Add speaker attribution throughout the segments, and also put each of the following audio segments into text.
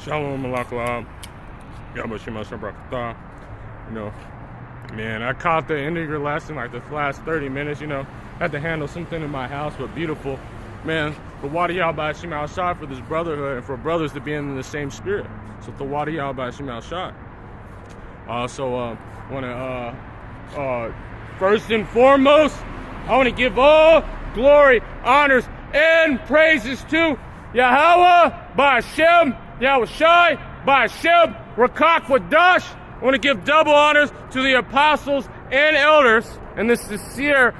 Speaker 1: Shalom Malakalab. Yabashima Shabrakata. Man, I caught the end of your lesson, like the last 30 minutes, Had to handle something in my house, but beautiful. Man, the Wadi Yahba Shima Al-Shai for this brotherhood and for brothers to be in the same spirit. So the Wadi Yahba Shima Al-Shai. First and foremost, I want to give all glory, honors, and praises to Yahweh, Ba'ashem, Yahushai, Ba'ashem, Rakak Wadash. I want to give double honors to the apostles and elders, and the sincere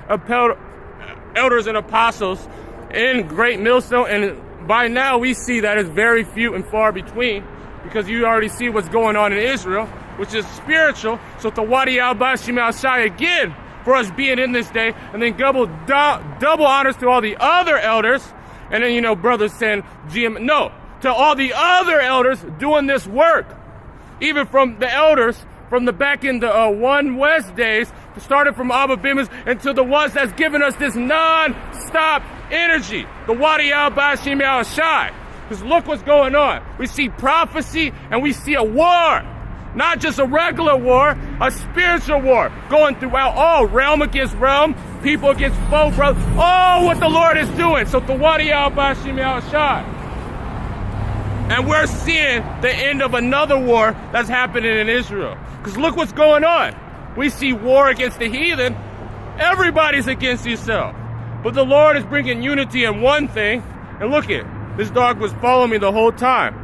Speaker 1: elders and apostles in Great Millstone. And by now we see that it's very few and far between, because you already see what's going on in Israel, which is spiritual. So the Wadi Al-Bashim Al-Shai again for us being in this day, and then double honors to all the other elders, and then brothers saying to all the other elders doing this work, even from the elders from the back in the One West days, started from Abba Bimas, and to the ones that's given us this non-stop energy, the Wadi Al-Bashim Al-Shai. Because look what's going on. We see prophecy and we see a war. Not just a regular war, a spiritual war going throughout all realm against realm, people against foe, brother. Oh, what the Lord is doing. So the Wadi Al-Bashim Al-Shai. And we're seeing the end of another war that's happening in Israel. Because look what's going on. We see war against the heathen. Everybody's against yourself. But the Lord is bringing unity in one thing. And look it, this dog was following me the whole time.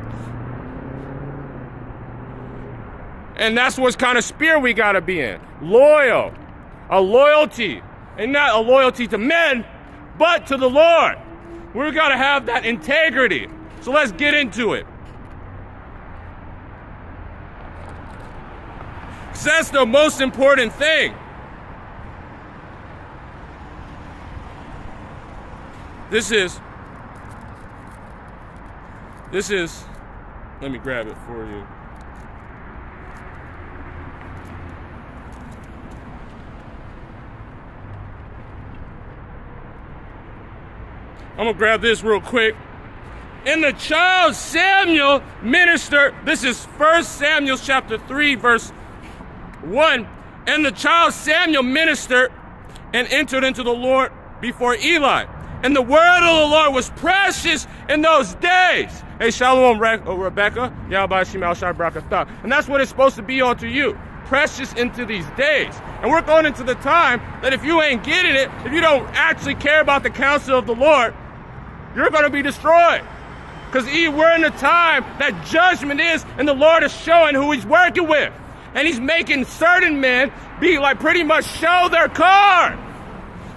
Speaker 1: And that's what kind of spirit we got to be in. Loyal. A loyalty. And not a loyalty to men, but to the Lord. We've got to have that integrity. So let's get into it. Because that's the most important thing. This is, let me grab it for you. I'm going to grab this real quick. And the child Samuel ministered, this is 1 Samuel chapter 3, verse 1. And the child Samuel ministered and entered into the Lord before Eli. And the word of the Lord was precious in those days. Hey, Shalom, Rebecca. Yahweh Shema Al-Shai Brakatah. And that's what it's supposed to be unto you. Precious into these days. And we're going into the time that if you ain't getting it, if you don't actually care about the counsel of the Lord, you're going to be destroyed. Because we're in a time that judgment is, and the Lord is showing who he's working with. And he's making certain men be like pretty much show their card.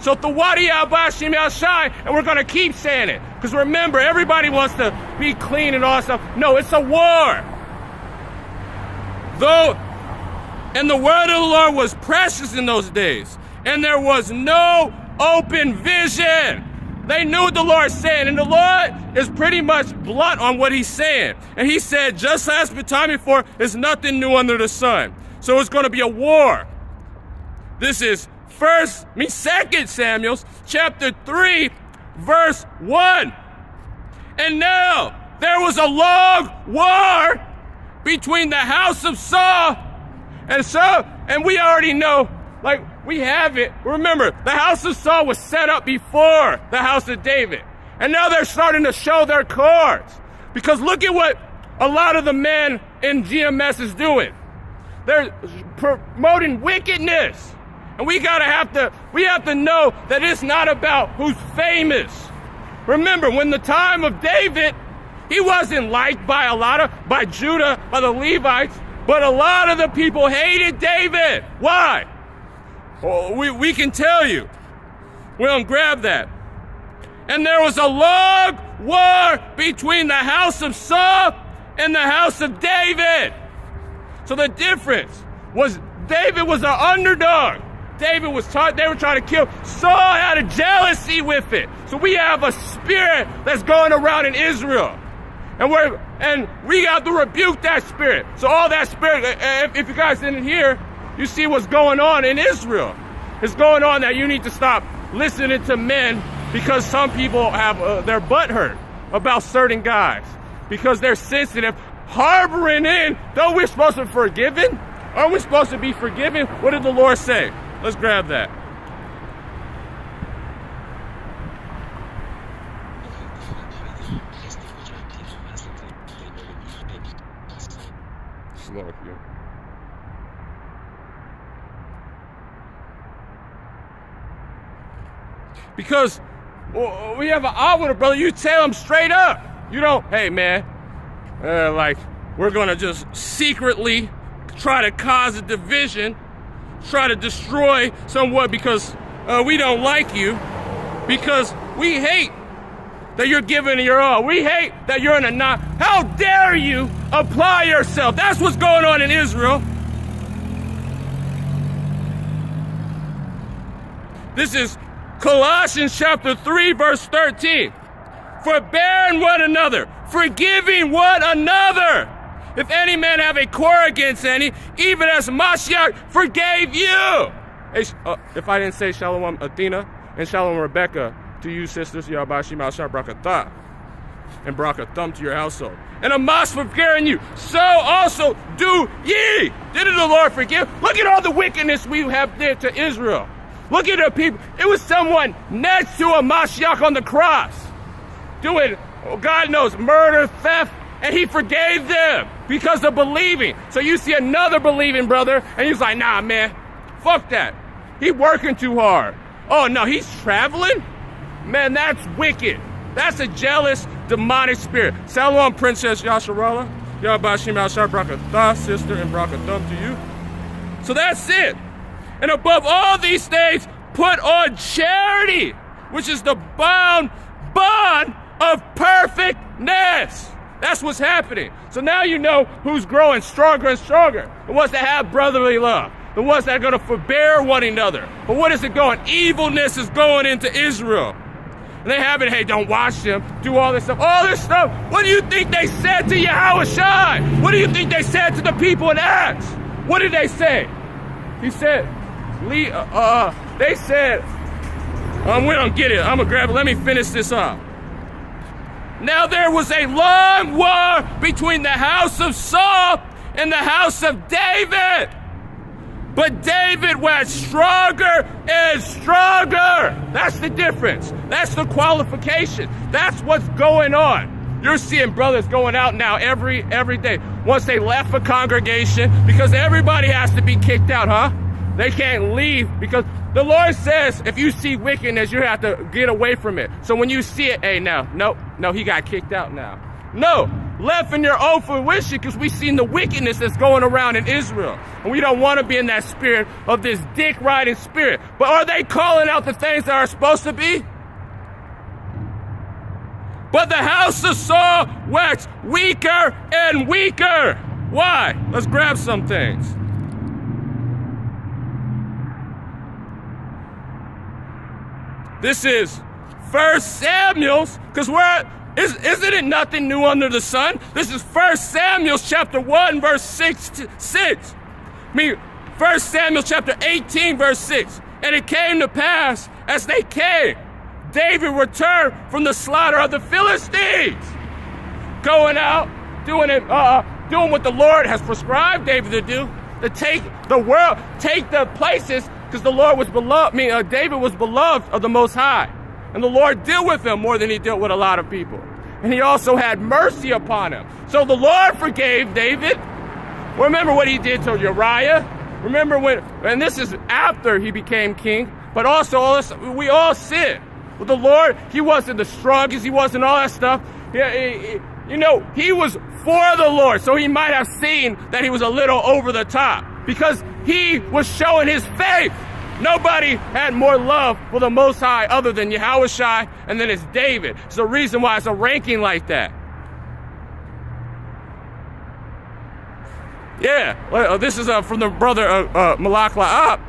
Speaker 1: So the Wadi Al-Bashim Al-Shai, and we're going to keep saying it. Because remember, everybody wants to be clean and all that stuff. No, it's a war. And the word of the Lord was precious in those days. And there was no open vision. They knew what the Lord said, and the Lord is pretty much blunt on what he's saying. And he said, just as the time before, there's nothing new under the sun. So it's going to be a war. This is 2 Samuel chapter 3, verse 1. And now there was a long war between the house of Saul and we already know, like, we have it. Remember, the house of Saul was set up before the house of David. And now they're starting to show their cards. Because look at what a lot of the men in GMS is doing. They're promoting wickedness. And we have to know that it's not about who's famous. Remember, when the time of David, he wasn't liked by Judah, by the Levites, but a lot of the people hated David. Why? Well, we can tell you. We don't grab that. And there was a long war between the house of Saul and the house of David. So the difference was David was an underdog. They were trying to kill. Saul had a jealousy with it. So we have a spirit that's going around in Israel. And we have to rebuke that spirit. So all that spirit, if you guys didn't hear, you see what's going on in Israel. It's going on that you need to stop listening to men, because some people have their butt hurt about certain guys because they're sensitive. harboring in, though we're supposed to be forgiven? Aren't we supposed to be forgiven? What did the Lord say? Let's grab that. Slow here. Because we have an out with a brother, you tell him straight up. You don't, hey man, like we're gonna just secretly try to cause a division, try to destroy somewhat because we don't like you, because we hate that you're giving your all. We hate that you're in a knot. How dare you apply yourself? That's what's going on in Israel. This is Colossians chapter 3, verse 13. Forbearing one another, forgiving one another. If any man have a quarrel against any, even as Mashiach forgave you. Hey, if I didn't say Shalom Athena and Shalom Rebecca to you sisters, Yabashi Malshar Brakatah, and Brakathum to your household. And Hamas forbearing you, so also do ye. Didn't the Lord forgive? Look at all the wickedness we have did to Israel. Look at the people. It was someone next to a Mashiach on the cross doing, God knows, murder, theft, and he forgave them because of believing. So you see another believing brother, and he's like, nah, man, fuck that. He working too hard. Oh, no, he's traveling? Man, that's wicked. That's a jealous, demonic spirit. Salom, Princess Yasharala. Yabashim Ashar Brakatha, sister, and Brakathum to you. So that's it. And above all these things, put on charity, which is the bond of perfectness. That's what's happening. So now you know who's growing stronger and stronger. The ones that have brotherly love. The ones that are going to forbear one another. But what is it going? Evilness is going into Israel. And they have it, hey, don't watch them, do all this stuff. All this stuff. What do you think they said to Yahushua? What do you think they said to the people in Acts? What did they say? He said, they said, we don't get it. I'm going to grab it. Let me finish this up. Now there was a long war between the house of Saul and the house of David. But David was stronger and stronger. That's the difference. That's the qualification. That's what's going on. You're seeing brothers going out now every day. Once they left a congregation, because everybody has to be kicked out, huh? They can't leave because the Lord says if you see wickedness, you have to get away from it. So when you see it, hey, no, he got kicked out now. No, left in your own fruition because we've seen the wickedness that's going around in Israel. And we don't want to be in that spirit of this dick-riding spirit. But are they calling out the things that are supposed to be? But the house of Saul waxed weaker and weaker. Why? Let's grab some things. This is 1 Samuel's, because isn't it nothing new under the sun? This is 1 Samuel chapter 1, verse 6. 1 Samuel chapter 18, verse 6. And it came to pass, as they came, David returned from the slaughter of the Philistines. Going out, doing what the Lord has prescribed David to do, to take the world, take the places, because the Lord was beloved, David was beloved of the Most High. And the Lord dealt with him more than he dealt with a lot of people. And he also had mercy upon him. So the Lord forgave David. Remember what he did to Uriah? Remember and this is after he became king, but also we all sinned. With the Lord, he wasn't the strongest, he wasn't all that stuff. He was for the Lord, so he might have seen that he was a little over the top because he was showing his faith. Nobody had more love for the Most High other than Yahushua, and then it's David. It's the reason why it's a ranking like that. Yeah, this is from the brother Malak La'ab.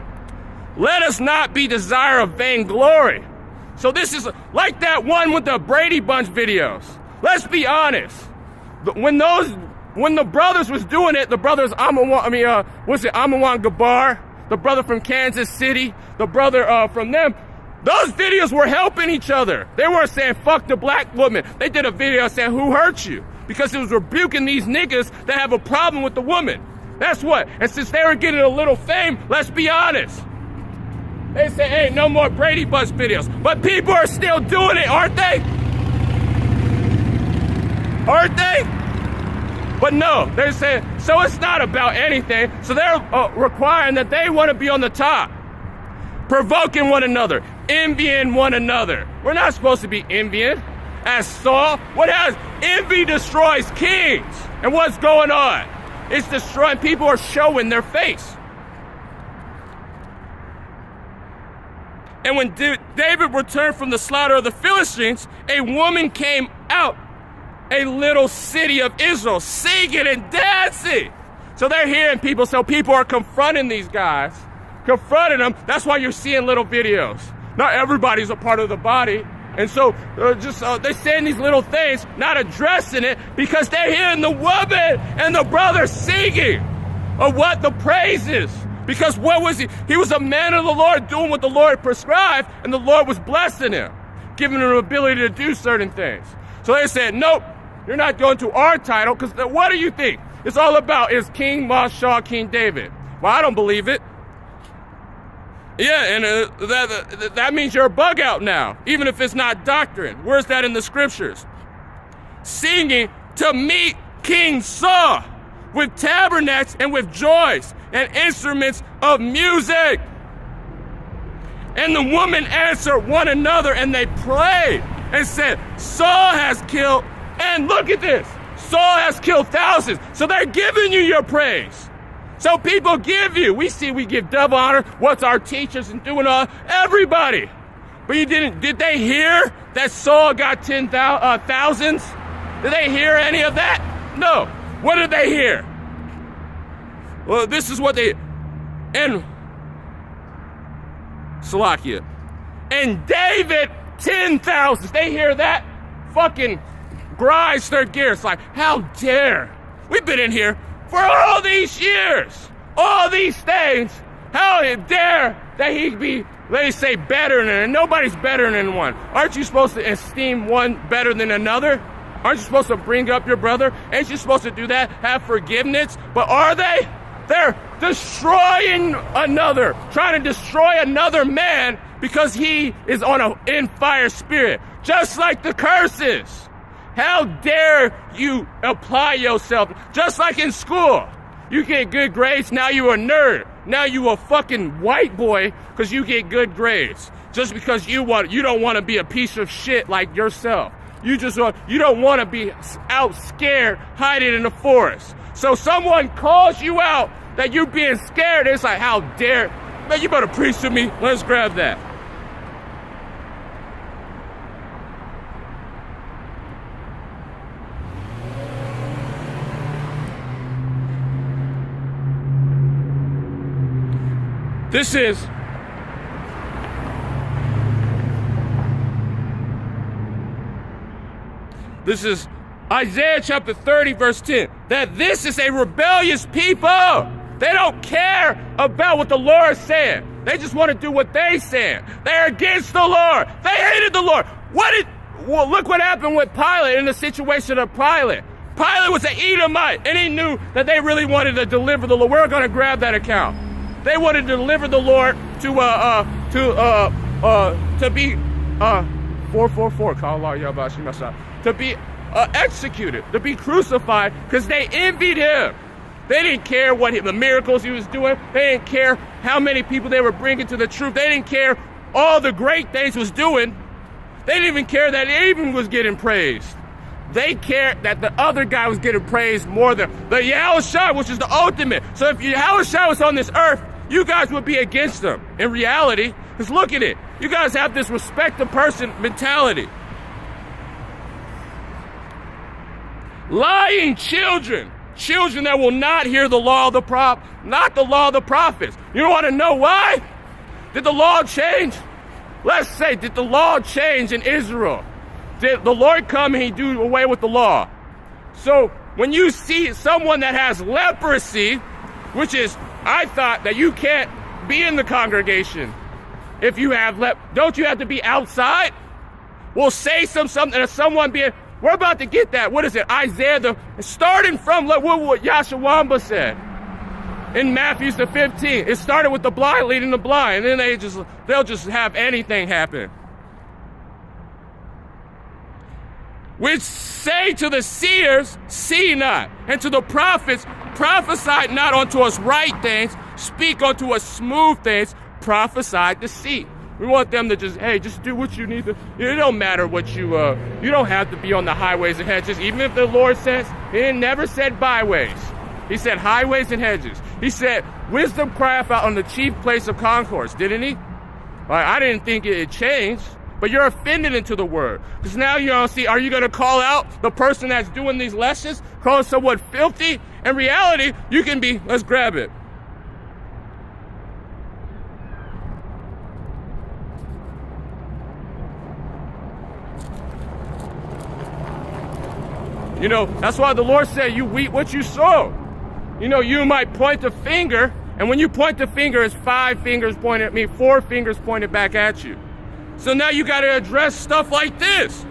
Speaker 1: Let us not be desire of vainglory. So this is like that one with the Brady Bunch videos. Let's be honest. When the brothers was doing it, the brothers Amawan Gabar, the brother from Kansas City, the brother from them, those videos were helping each other. They weren't saying fuck the black woman. They did a video saying who hurt you. because it was rebuking these niggas that have a problem with the woman. That's what. And since they were getting a little fame, let's be honest. They say, hey, no more Brady Bunch videos. But people are still doing it, aren't they? Aren't they? But no, they're saying, so it's not about anything. So they're requiring that they want to be on the top, provoking one another, envying one another. We're not supposed to be envying. As Saul, what has envy destroys kings. And what's going on? It's destroying. People are showing their face. And when David returned from the slaughter of the Philistines, a woman came out, a little city of Israel, singing and dancing. So they're hearing people, so people are confronting these guys, confronting them. That's why you're seeing little videos. Not everybody's a part of the body. And so they're saying these little things, not addressing it, because they're hearing the woman and the brother singing of what the praise is. Because what was he? He was a man of the Lord doing what the Lord prescribed, and the Lord was blessing him, giving him the ability to do certain things. So they said, nope, you're not going to our title, because what do you think? It's all about is King Marshall, King David. Well, I don't believe it. Yeah, and that means you're a bug out now, even if it's not doctrine. Where's that in the scriptures? Singing to meet King Saul with tabernacles and with joys and instruments of music. And the women answered one another, and they prayed and said, Saul has killed, and look at this, Saul has killed thousands. So they're giving you your praise. So people give you, we give double honor. What's our teachers and doing all, everybody. But did they hear that Saul got thousands? Did they hear any of that? No. What did they hear? Well, this is what and Salakia. And David, 10,000. They hear that? Fucking grinds their gears like, how dare? We've been in here for all these years, all these things. How dare that he be, they say, better than, nobody's better than one. Aren't you supposed to esteem one better than another? Aren't you supposed to bring up your brother? Ain't you supposed to do that? Have forgiveness? But are they? They're destroying another, trying to destroy another man because he is on an in fire spirit, just like the curses. How dare you apply yourself? Just like in school, you get good grades, now you a nerd. Now you a fucking white boy because you get good grades. Just because you don't want to be a piece of shit like yourself. You don't want to be out scared, hiding in the forest. So someone calls you out that you're being scared. It's like, how dare, man, you better preach to me. Let's grab that. This is Isaiah chapter 30, verse 10. That this is a rebellious people. They don't care about what the Lord said. They just want to do what they said. They're against the Lord. They hated the Lord. Look what happened with Pilate in the situation of Pilate. Pilate was an Edomite, and he knew that they really wanted to deliver the Lord. We're going to grab that account. They wanted to deliver the Lord to be 444 to be executed, to be crucified, because they envied him. They didn't care what the miracles he was doing. They didn't care how many people they were bringing to the truth. They didn't care all the great things he was doing. They didn't even care that he even was getting praised. They cared that the other guy was getting praised more than the Yahushua, which is the ultimate. So if Yahushua was on this earth, you guys would be against him. In reality, because look at it. You guys have this respect the person mentality. Lying children that will not hear the law of the prophet, not the law of the prophets. You want to know why? Did the law change? Let's say, did the law change in Israel? Did the Lord come and he do away with the law? So when you see someone that has leprosy, which is, I thought that you can't be in the congregation if you have don't you have to be outside? Well, say something to someone being, We're about to get that. What is it? Isaiah, starting from what Yashawamba said in Matthew the 15th. It started with the blind leading the blind, and then they'll just have anything happen. Which say to the seers, see not, and to the prophets, prophesy not unto us right things, speak unto us smooth things, prophesy deceit. We want them to just do what you need to. It don't matter what you don't have to be on the highways and hedges. Even if the Lord says, He never said byways. He said highways and hedges. He said, wisdom crieth out on the chief place of concourse, didn't He? I didn't think it changed. But you're offended into the word. Because now you don't see, are you going to call out the person that's doing these lessons, call someone filthy? In reality, you can be, let's grab it. You know, that's why the Lord said, you reap what you sow. You know, you might point the finger, and when you point the finger, it's 5 fingers pointed at me, 4 fingers pointed back at you. So now you got to address stuff like this.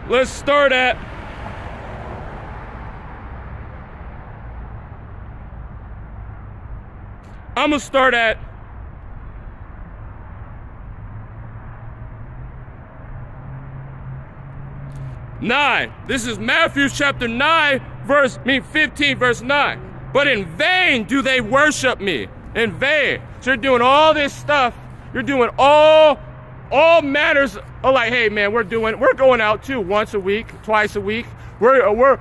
Speaker 1: Let's start at I'm going to start at (9). This is Matthew chapter 15, verse 9. But in vain do they worship me. In vain. So you're doing all this stuff. You're doing all manners of like, hey man, we're going out too once a week, twice a week. We're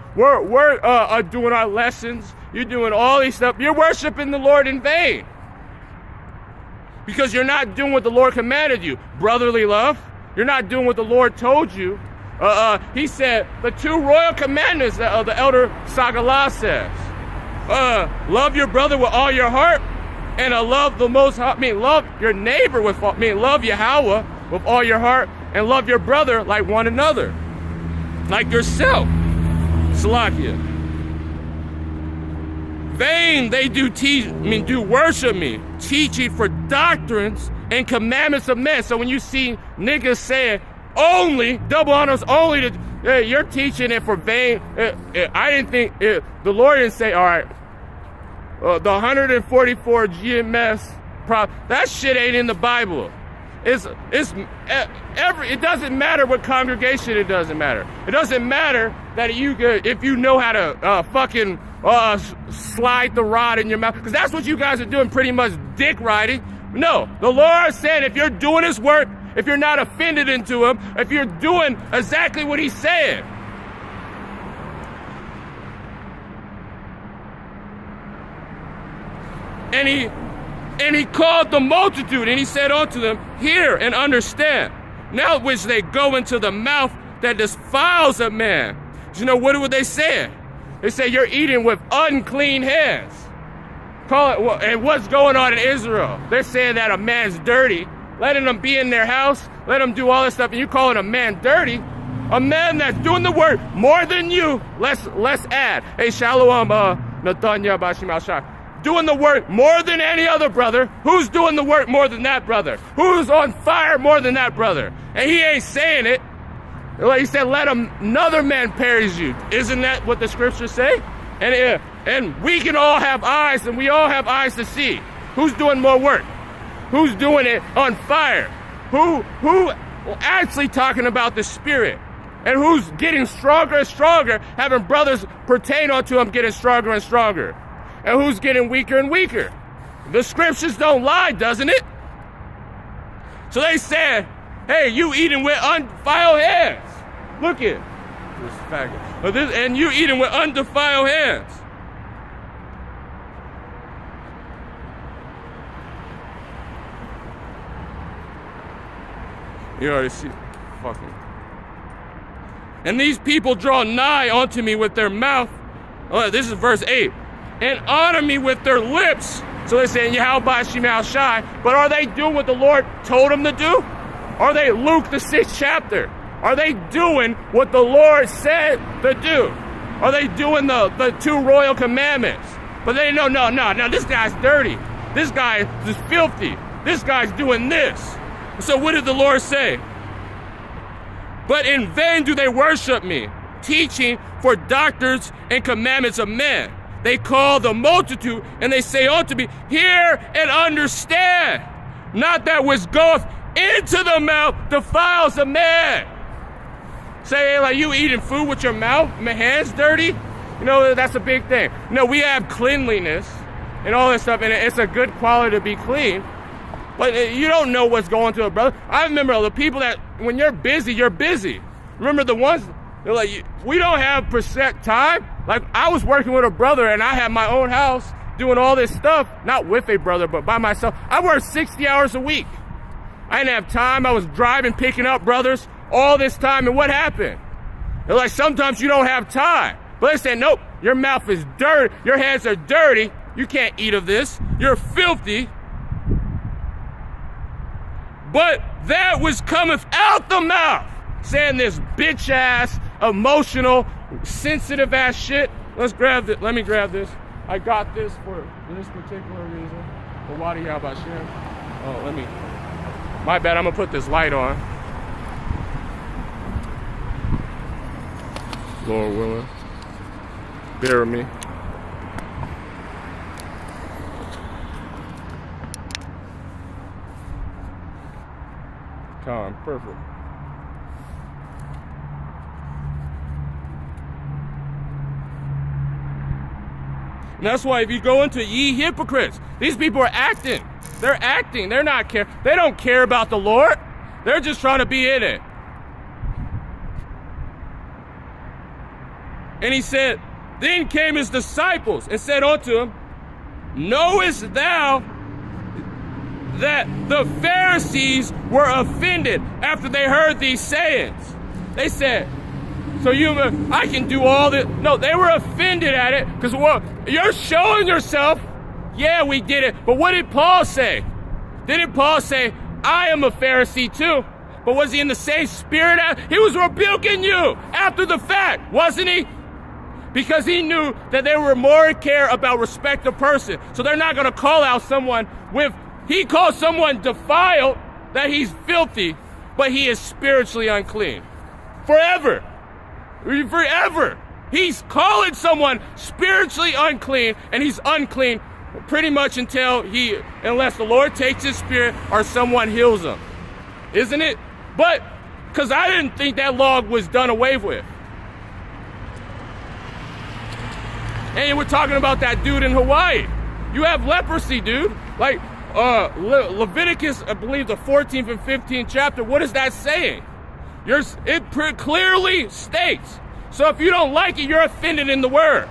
Speaker 1: doing our lessons. You're doing all these stuff. You're worshiping the Lord in vain. Because you're not doing what the Lord commanded you. Brotherly love. You're not doing what the Lord told you. He said the 2 royal commandments that the elder Sagala says. Love your brother with all your heart, and love your neighbor love Yahweh with all your heart, and love your brother like one another, like yourself. Salakia. Vain they do worship me, teaching for doctrines and commandments of men. So when you see niggas saying only, double honors only, you're teaching it for vain. I didn't think the Lord didn't say, all right, the 144 GMS that shit ain't in the Bible. It doesn't matter what congregation. It doesn't matter. It doesn't matter that if you know how to slide the rod in your mouth, because that's what you guys are doing, pretty much dick riding. No, the Lord said if you're doing His work, if you're not offended into Him, if you're doing exactly what He said. And he called the multitude, and He said unto them, hear and understand. Now which they go into the mouth that defiles a man. You know, what they say? They say you're eating with unclean hands. And what's going on in Israel? They're saying that a man's dirty, letting them be in their house, let them do all this stuff, and you calling a man dirty? A man that's doing the work more than you. Let's add. Hey, Shalom, Nathanya Bashim Al-Shah. Doing the work more than any other brother. Who's doing the work more than that brother? Who's on fire more than that brother? And he ain't saying it. Like he said, let another man perish you. Isn't that what the scriptures say? And we can all have eyes, and we all have eyes to see. Who's doing more work? Who's doing it on fire? Who actually talking about the Spirit? And who's getting stronger and stronger, having brothers pertain unto him getting stronger and stronger? And who's getting weaker and weaker? The scriptures don't lie, doesn't it? So they said, hey, you eating with undefiled hands. Look at this faggot. And you eating with undefiled hands. You already see. Fucking. And these people draw nigh unto me with their mouth. Oh, this is verse 8. And honor me with their lips. So they're saying, Yahweh Shemal Shai. But are they doing what the Lord told them to do? Are they Luke the 6th chapter? Are they doing what the Lord said to do? Are they doing the 2 royal commandments? But they no, this guy's dirty. This guy is filthy. This guy's doing this. So what did the Lord say? But in vain do they worship me, teaching for doctrines and commandments of men. They call the multitude, and they say unto me, hear and understand. Not that which goeth into the mouth defiles a man. Say, like, you eating food with your mouth, my hands dirty? You know, that's a big thing. No, we have cleanliness and all this stuff, and it's a good quality to be clean. But you don't know what's going to a brother. I remember the people that, when you're busy, you're busy. Remember the ones, they're like, we don't have percent time. Like, I was working with a brother, and I had my own house doing all this stuff, not with a brother, but by myself. I worked 60 hours a week. I didn't have time. I was driving, picking up brothers all this time, and what happened? They're like, sometimes you don't have time. But they said, nope, your mouth is dirty, your hands are dirty, you can't eat of this, you're filthy. But that which cometh out the mouth, saying this bitch ass, emotional, sensitive ass shit. Let's grab it. Let me grab this. I got this for this particular reason. But why do you have about sharing? Oh, let me. My bad. I'm gonna put this light on. Lord willing, bear with me. Calm, perfect. And that's why if you go into ye hypocrites, these people are acting. They're acting. They're not care. They don't care about the Lord. They're just trying to be in it. And he said, then came his disciples and said unto him, knowest thou that the Pharisees were offended after they heard these sayings? They said, so I can do all this. No, they were offended at it because, well, you're showing yourself. Yeah, we did it. But what did Paul say? Didn't Paul say, I am a Pharisee too? But was he in the same spirit? He was rebuking you after the fact, wasn't he? Because he knew that they were more care about respect of person. So they're not going to call out someone with, he calls someone defiled, that he's filthy, but he is spiritually unclean. Forever. Forever. He's calling someone spiritually unclean, and he's unclean pretty much unless the Lord takes his spirit or someone heals him. Isn't it? But, because I didn't think that law was done away with. And we're talking about that dude in Hawaii. You have leprosy, dude. Like, Leviticus, I believe the 14th and 15th chapter, what is that saying? It clearly states. So if you don't like it, you're offended in the word.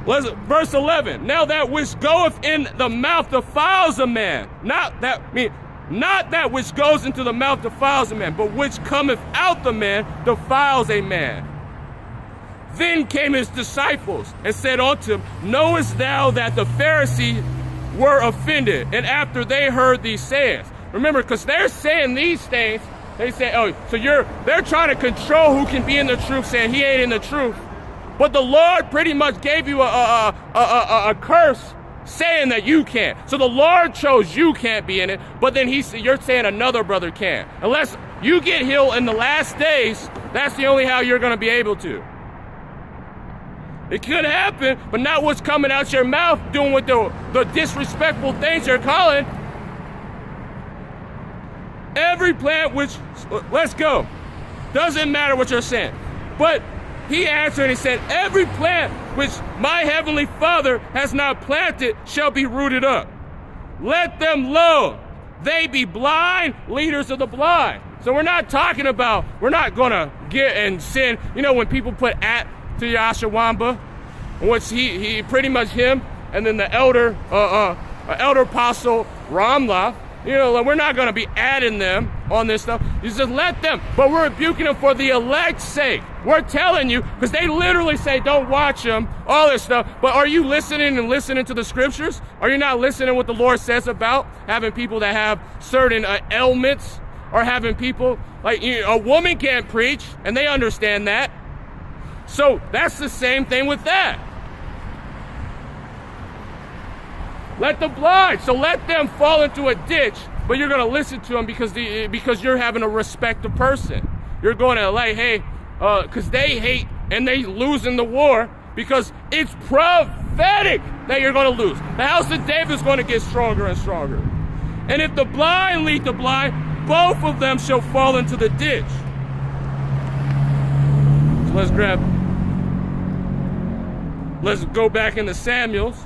Speaker 1: Verse 11, now that which goeth in the mouth defiles a man. Not that which goes into the mouth defiles a man, but which cometh out the man defiles a man. Then came his disciples and said unto him, knowest thou that the Pharisees were offended? And after they heard these sayings. Remember, because they're saying these things, they say, oh, so they're trying to control who can be in the truth, saying he ain't in the truth. But the Lord pretty much gave you a curse saying that you can't. So the Lord chose you can't be in it, but then you're saying another brother can. Unless you get healed in the last days, that's the only how you're going to be able to. It could happen, but not what's coming out your mouth, doing with the disrespectful things you're calling. Every plant which, let's go. Doesn't matter what you're saying. But he answered and he said, every plant which my heavenly Father has not planted shall be rooted up. Let them alone. They be blind, leaders of the blind. So we're not going to get and sin. You know, when people put at to Yashawamba, which he pretty much him, and then the elder apostle Ramla, you know, we're not going to be adding them on this stuff. You just let them. But we're rebuking them for the elect's sake. We're telling you, because they literally say, don't watch them, all this stuff. But are you listening to the scriptures? Are you not listening what the Lord says about having people that have certain ailments, or having people, like, a woman can't preach, and they understand that. So that's the same thing with that. Let the blind. So let them fall into a ditch, but you're going to listen to them because you're having a respect of person. You're going to like, hey, because they hate and they lose in the war because it's prophetic that you're going to lose. The house of David is going to get stronger and stronger. And if the blind lead the blind, both of them shall fall into the ditch. So let's go back into Samuel's.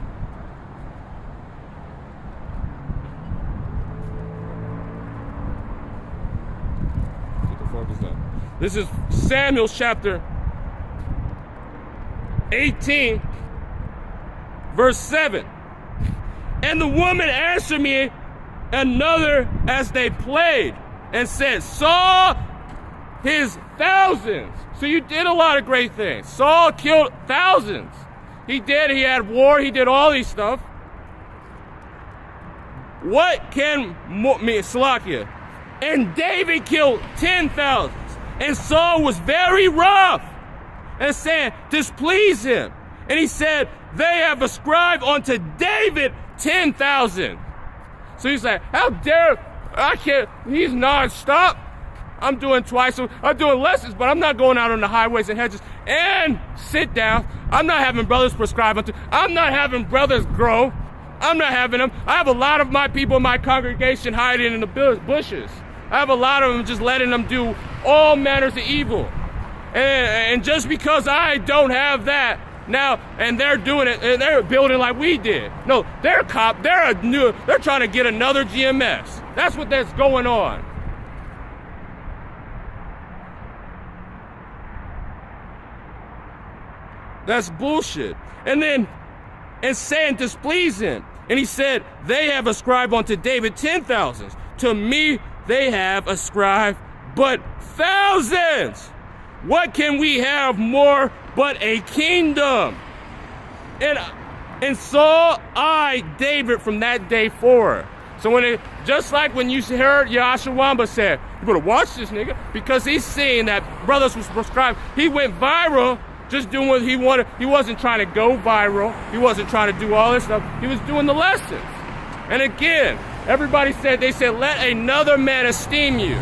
Speaker 1: What the fuck is that? This is Samuel chapter 18, verse 7. And the woman answered me another as they played and said, Saul his thousands. So you did a lot of great things. Saul killed thousands. He had war, he did all these stuff. What can Salakia? And David killed 10,000. And Saul was very rough and saying, displease him. And he said, they have ascribed unto David 10,000. So he's like, how dare, I can't, he's non-stop. I'm doing twice, I'm doing lessons, but I'm not going out on the highways and hedges and sit down. I'm not having brothers prescribe unto, I'm not having brothers grow. I'm not having them. I have a lot of my people in my congregation hiding in the bushes. I have a lot of them just letting them do all manners of evil. And just because I don't have that now, and they're doing it, and they're building like we did. No, they're trying to get another GMS. That's what that's going on. That's bullshit. And then, and saying displease him. And he said, they have ascribed unto David 10,000. To me, they have ascribed but thousands. What can we have more but a kingdom? And saw I David from that day forward. So just like when you heard Yashawamba said, you better watch this nigga, because he's seeing that brothers was prescribed. He went viral just doing what he wanted. He wasn't trying to go viral. He wasn't trying to do all this stuff. He was doing the lessons. And again, they said, let another man esteem you.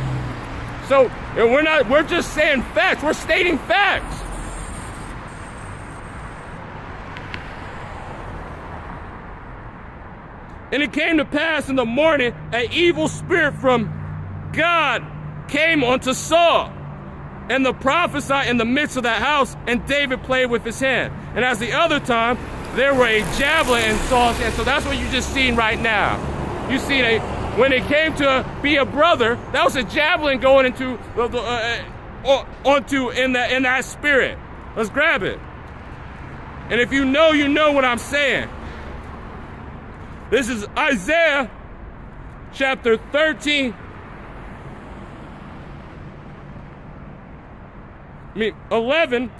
Speaker 1: So we're just saying facts. We're stating facts. And it came to pass in the morning, an evil spirit from God came unto Saul, and the prophesied in the midst of that house, and David played with his hand. And as the other time, there were a javelin in Saul's hand. So that's what you just seen right now. You see, when it came to be a brother, that was a javelin going into in that spirit. Let's grab it. And if you know what I'm saying. This is Isaiah chapter 13. 11,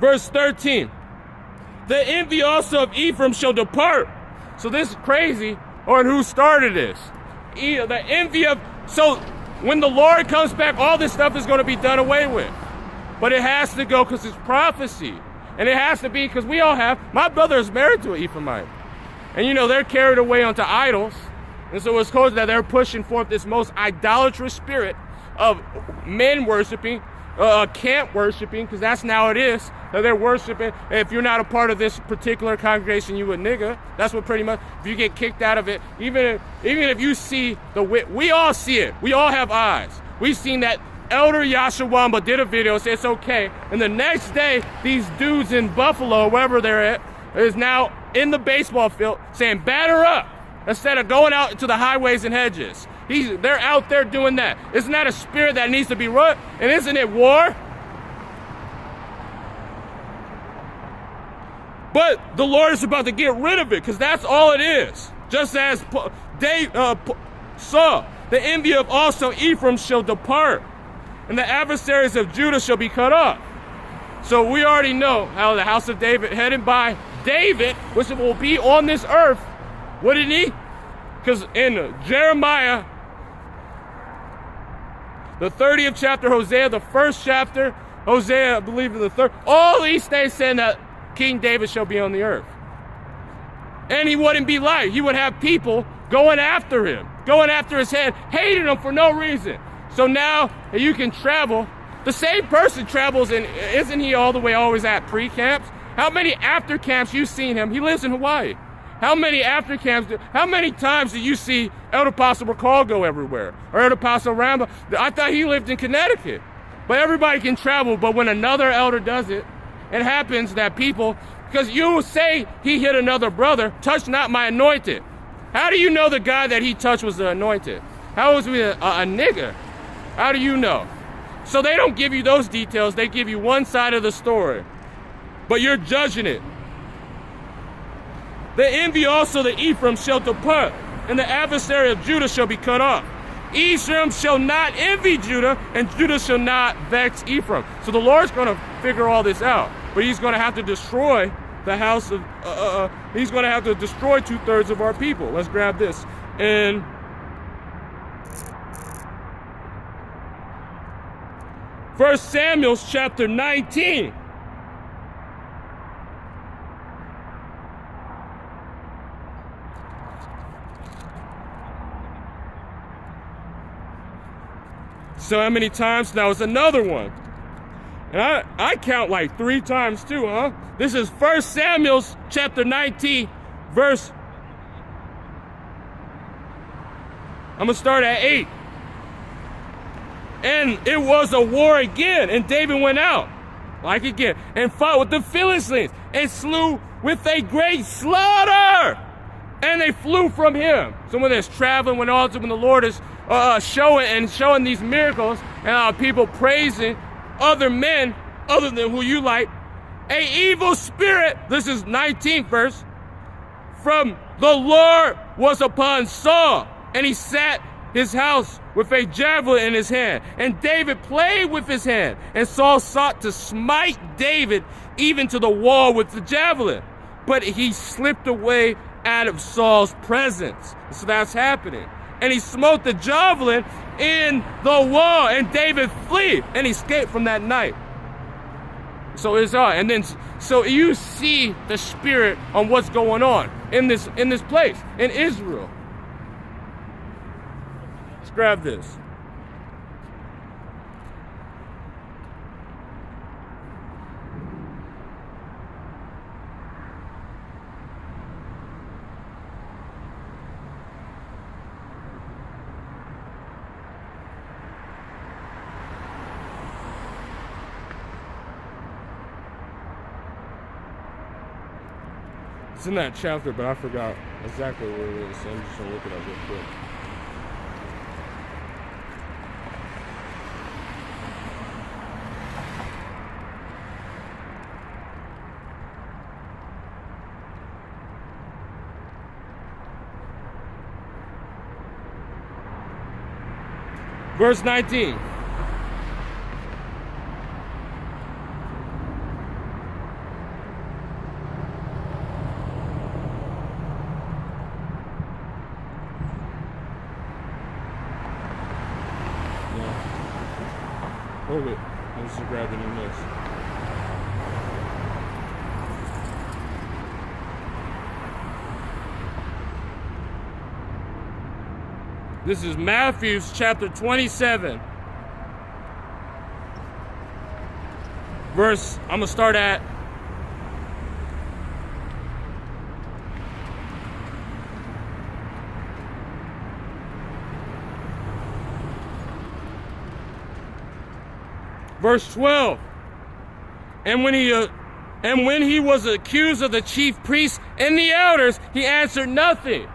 Speaker 1: verse 13. The envy also of Ephraim shall depart. So this is crazy on who started this. The envy of, so when the Lord comes back, all this stuff is going to be done away with. But it has to go because it's prophecy. And it has to be because we all have, my brother is married to an Ephraimite. And they're carried away onto idols. And so it's caused that they're pushing forth this most idolatrous spirit of men worshiping, camp worshiping, because that's now it is, that they're worshiping. And if you're not a part of this particular congregation, you a nigga. That's what pretty much, if you get kicked out of it, even if you see we all see it. We all have eyes. We've seen that Elder Yashawamba did a video, said it's okay. And the next day, these dudes in Buffalo, wherever they're at, is now in the baseball field saying, batter up, instead of going out into the highways and hedges. They're out there doing that. Isn't that a spirit that needs to be run? And isn't it war? But the Lord is about to get rid of it, because that's all it is. Just as Saul, the envy of also Ephraim shall depart, and the adversaries of Judah shall be cut off. So we already know how the house of David, headed by David, which will be on this earth, wouldn't he? Because in Jeremiah, the 30th chapter, Hosea, the first chapter, Hosea, I believe in the third, all these things saying that King David shall be on the earth. And he wouldn't be liked. He would have people going after him, going after his head, hating him for no reason. So now you can travel. The same person travels, and isn't he all the way always at pre-camps? How many after camps you seen him? He lives in Hawaii. How many after camps, how many times do you see Elder Apostle McCall go everywhere? Or Elder Apostle Ramba? I thought he lived in Connecticut. But everybody can travel, but when another elder does it, it happens that people, because you say he hit another brother, touch not my anointed. How do you know the guy that he touched was the anointed? How was he a nigger? How do you know? So they don't give you those details, they give you one side of the story. But you're judging it. The envy also the Ephraim shall depart, and the adversary of Judah shall be cut off. Ephraim shall not envy Judah, and Judah shall not vex Ephraim. So the Lord's going to figure all this out. But he's going to have to destroy the house of, he's going to have to destroy 2/3 of our people. Let's grab this. And First Samuel chapter 19. So how many times? Now it's another one. And I count like 3 times too, huh? This is 1 Samuel chapter 19, verse. I'm gonna start at 8. And it was a war again, and David went out, like again, and fought with the Philistines, and slew with a great slaughter. And they flew from him. So when there's traveling, when the Lord is showing these miracles, and people praising other men other than who you like, a evil spirit, this is 19th verse, from the Lord was upon Saul, and he sat his house with a javelin in his hand, and David played with his hand, and Saul sought to smite David even to the wall with the javelin, but he slipped away out of Saul's presence. So that's happening. And he smote the javelin in the wall, and David fled and escaped from that night. So it's all, and then so you see the spirit on what's going on in this place in Israel. Let's grab this. It's in that chapter, but I forgot exactly where it is, so I'm just gonna look it up real quick. Verse 19. Hold it. I'm just grabbing in this. This is Matthew chapter 27. Verse, I'm going to start at verse 12. And when he was accused of the chief priests and the elders, he answered nothing.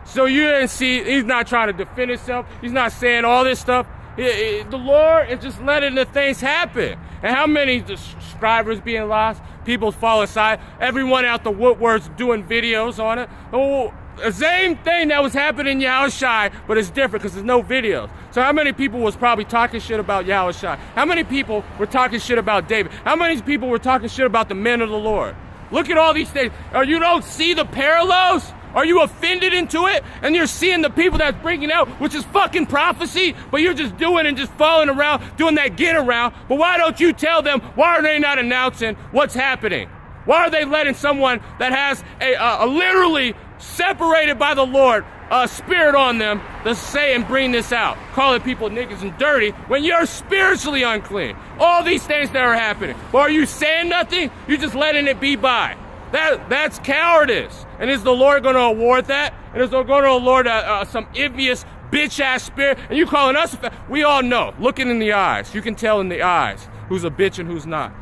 Speaker 1: So you didn't see, he's not trying to defend himself. He's not saying all this stuff. The Lord is just letting the things happen. And how many subscribers being lost, people fall aside, everyone out the woodworks doing videos on it. Oh, the same thing that was happening in Yahushua, but it's different because there's no videos. So how many people was probably talking shit about Yahushua? How many people were talking shit about David? How many people were talking shit about the men of the Lord? Look at all these things. You don't see the parallels? Are you offended into it? And you're seeing the people that's bringing out, which is fucking prophecy, but you're just doing and just following around, doing that get around. But why don't you tell them, why are they not announcing what's happening? Why are they letting someone that has a literally separated by the Lord spirit on them to say and bring this out, calling people niggas and dirty when you're spiritually unclean? All these things that are happening. But are you saying nothing? You're just letting it be by. That's cowardice. And is the Lord going to award that? And is the Lord going to award some envious bitch-ass spirit? And you calling us? We all know. Looking in the eyes. You can tell in the eyes who's a bitch and who's not.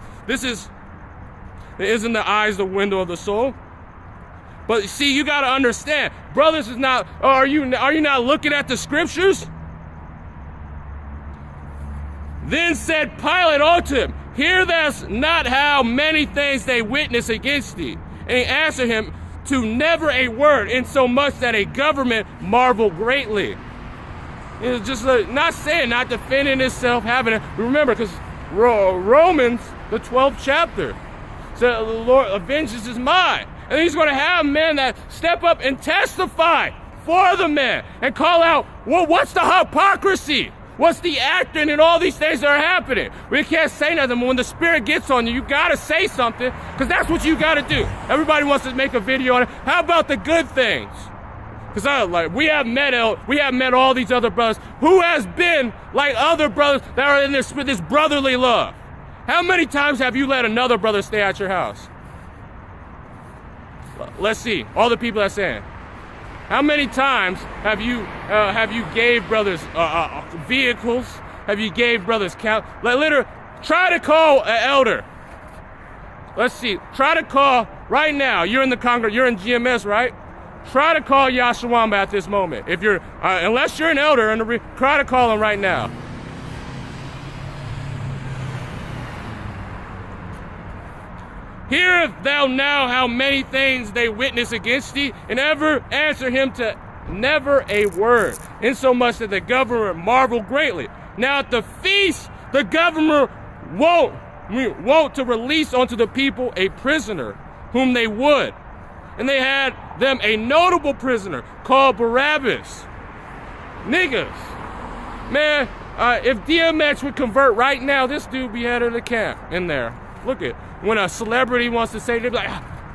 Speaker 1: Isn't the eyes the window of the soul? But see, you got to understand, brothers is not, are you not looking at the scriptures? Then said Pilate unto him, hear thou not how many things they witness against thee. And he answered him to never a word, insomuch that a government marveled greatly. It's just not saying, not defending itself, having it. Remember, because Romans, the 12th chapter, said the Lord, vengeance is mine. And he's going to have men that step up and testify for the men and call out, well, what's the hypocrisy? What's the acting and all these things that are happening? We can't say nothing, but when the Spirit gets on you, you got to say something, because that's what you got to do. Everybody wants to make a video on it. How about the good things? Because we have met all these other brothers who has been like other brothers that are in this brotherly love. How many times have you let another brother stay at your house? Let's see, all the people that's saying. How many times have you gave brothers vehicles? Have you gave brothers count? Literally, try to call an elder. Let's see. Try to call right now. You're in the you're in GMS, right? Try to call Yashawamba at this moment. If you're, unless you're an elder, try to call him right now. Hearest thou now how many things they witness against thee, and ever answer him to never a word, insomuch that the governor marveled greatly. Now at the feast, the governor wont to release unto the people a prisoner whom they would. And they had them a notable prisoner called Barabbas. Niggas. Man, if DMX would convert right now, this dude be head of the camp in there. Look at when a celebrity wants to say, they're like,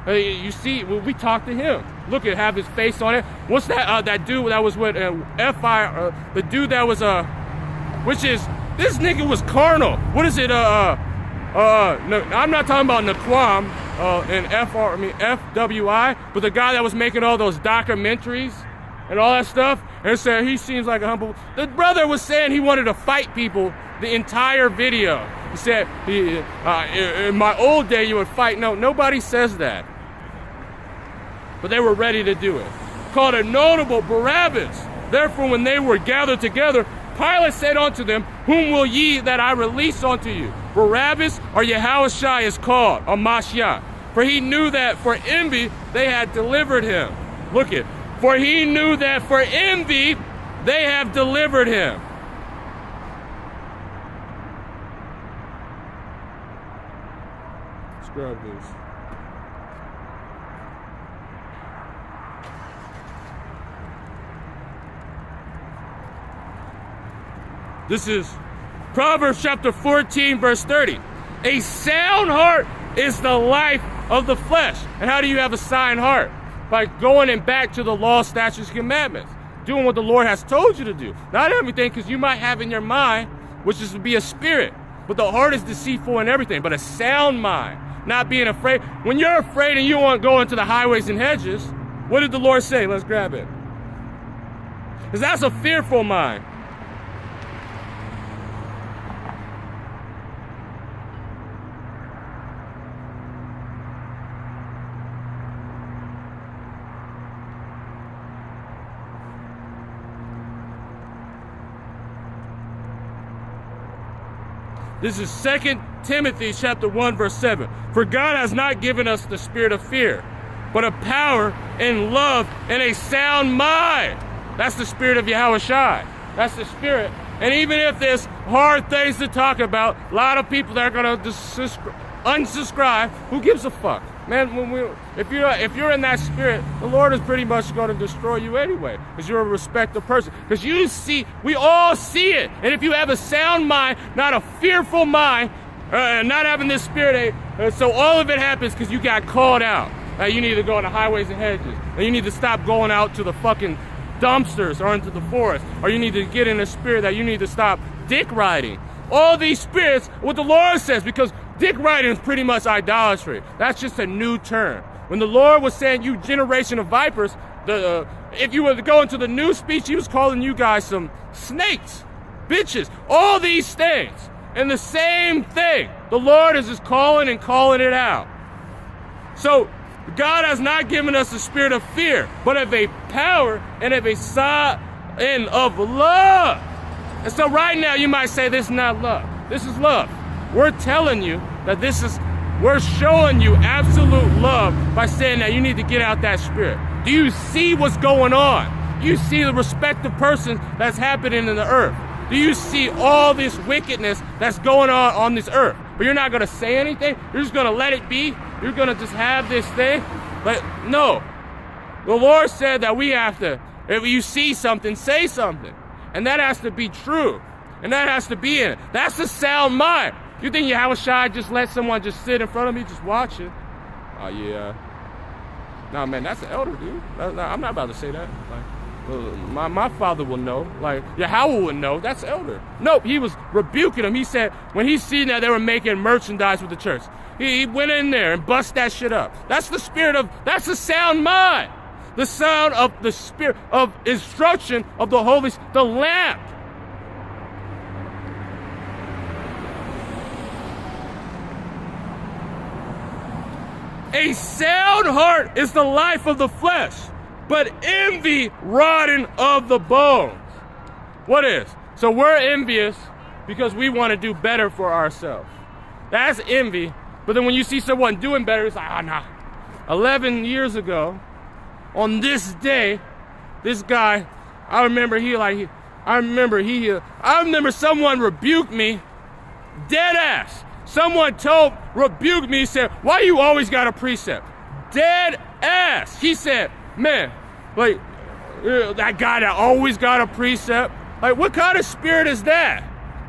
Speaker 1: hey, you see, we talked to him. Look at, have his face on it. What's that? That dude that was with the dude that was which is, this nigga was carnal. What is it? No, I'm not talking about Naquam and FWI, but the guy that was making all those documentaries and all that stuff, and said he seems like a humble. The brother was saying he wanted to fight people the entire video. He said, in my old day, you would fight. No, nobody says that. But they were ready to do it. Called a notable Barabbas. Therefore, when they were gathered together, Pilate said unto them, whom will ye that I release unto you? Barabbas or Yahushua is called, or Mashiach. For he knew that for envy they had delivered him. Look it. For he knew that for envy they have delivered him. Grab this. This is Proverbs chapter 14, verse 30. A sound heart is the life of the flesh. And how do you have a sound heart? By going and back to the law, statutes, commandments. Doing what the Lord has told you to do. Not everything, because you might have in your mind, which is to be a spirit. But the heart is deceitful in everything. But a sound mind. Not being afraid. When you're afraid and you want to go into the highways and hedges, what did the Lord say? Let's grab it. Because that's a fearful mind. This is 2 Timothy chapter 1, verse 7. For God has not given us the spirit of fear, but of power and love and a sound mind. That's the spirit of Yahushua. That's the spirit. And even if there's hard things to talk about, a lot of people that are going to unsubscribe, who gives a fuck? Man, if you're in that spirit, the Lord is pretty much going to destroy you anyway, because you're a respected person. Because you see, we all see it. And if you have a sound mind, not a fearful mind, not having this spirit. So all of it happens because you got called out. You need to go on the highways and hedges. And you need to stop going out to the fucking dumpsters or into the forest. Or you need to get in a spirit that you need to stop dick riding. All these spirits, what the Lord says, because dick riding is pretty much idolatry. That's just a new term. When the Lord was saying, you generation of vipers, if you were to go into the new speech, he was calling you guys some snakes, bitches, all these things. And the same thing. The Lord is just calling and calling it out. So God has not given us a spirit of fear, but of a power and of a sign and of love. And so right now you might say this is not love. This is love. We're telling you that we're showing you absolute love by saying that you need to get out that spirit. Do you see what's going on? You see the respective person that's happening in the earth. Do you see all this wickedness that's going on this earth? But you're not going to say anything? You're just going to let it be? You're going to just have this thing? But no. The Lord said that we have to, if you see something, say something. And that has to be true. And that has to be in it. That's the sound mind. You think Yahushua just let someone just sit in front of me, just watch it? Oh, yeah. Nah, man, that's an elder, dude. I'm not about to say that. My father will know. Like, Yahweh would know. That's elder. Nope, he was rebuking them. He said, when he seen that they were making merchandise with the church, he went in there and bust that shit up. That's the spirit of, that's the sound mind. The sound of the spirit of instruction of the Holy Spirit, the lamp. A sound heart is the life of the flesh, but envy rotting of the bones. What is? So we're envious because we want to do better for ourselves. That's envy. But then when you see someone doing better, it's like, oh, nah. 11 years ago, on this day, this guy, I remember someone rebuked me, dead ass. Someone rebuked me, said, why you always got a precept? Dead ass. He said, man, like, that guy that always got a precept, like, what kind of spirit is that?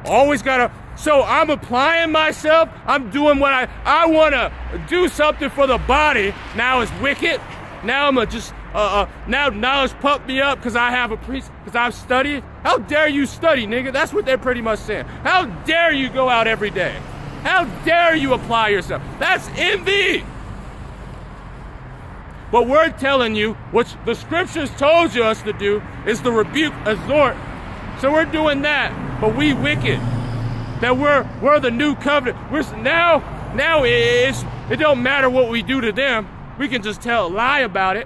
Speaker 1: Always got a, so I'm applying myself, I'm doing what I want to do something for the body. Now it's wicked. Now I'm just, now knowledge pumped me up because I have a precept, because I've studied. How dare you study, nigga? That's what they're pretty much saying. How dare you go out every day? How dare you apply yourself? That's envy. But we're telling you, what the scriptures told you us to do, is to rebuke, exhort. So we're doing that, but we wicked. That we're the new covenant. Now it don't matter what we do to them. We can just tell a lie about it.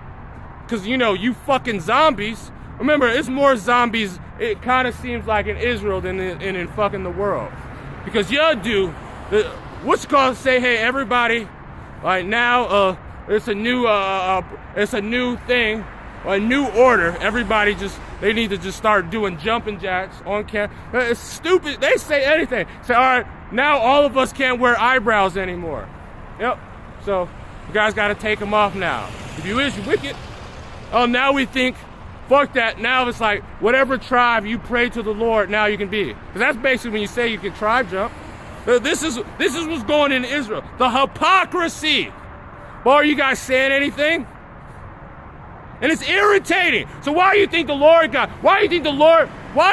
Speaker 1: Because, you fucking zombies. Remember, it's more zombies, it kind of seems like, in Israel than in fucking the world. Because y'all do, what's called say, hey, everybody, right now, it's a new thing, a new order. Everybody they need to just start doing jumping jacks on camera. It's stupid. They say anything. Say, all right, now all of us can't wear eyebrows anymore. Yep. So you guys got to take them off now. If you is, you wicked. Oh, now we think, fuck that. Now it's like, whatever tribe you pray to the Lord, now you can be. Because that's basically when you say you can tribe jump. This is what's going in Israel. The hypocrisy. Well, are you guys saying anything? And it's irritating. So why do you think the Lord why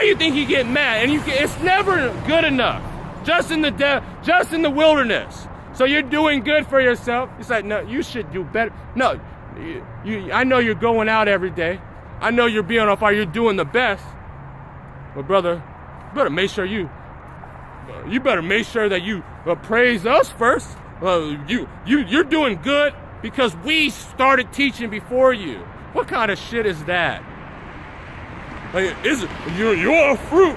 Speaker 1: do you think he get mad? And it's never good enough. Just in the wilderness. So you're doing good for yourself. It's like, no, you should do better. No, I know you're going out every day. I know you're being on fire. You're doing the best. But brother, you better make sure that you praise us first. You're doing good because we started teaching before you. What kind of shit is that? Like, you're a fruit.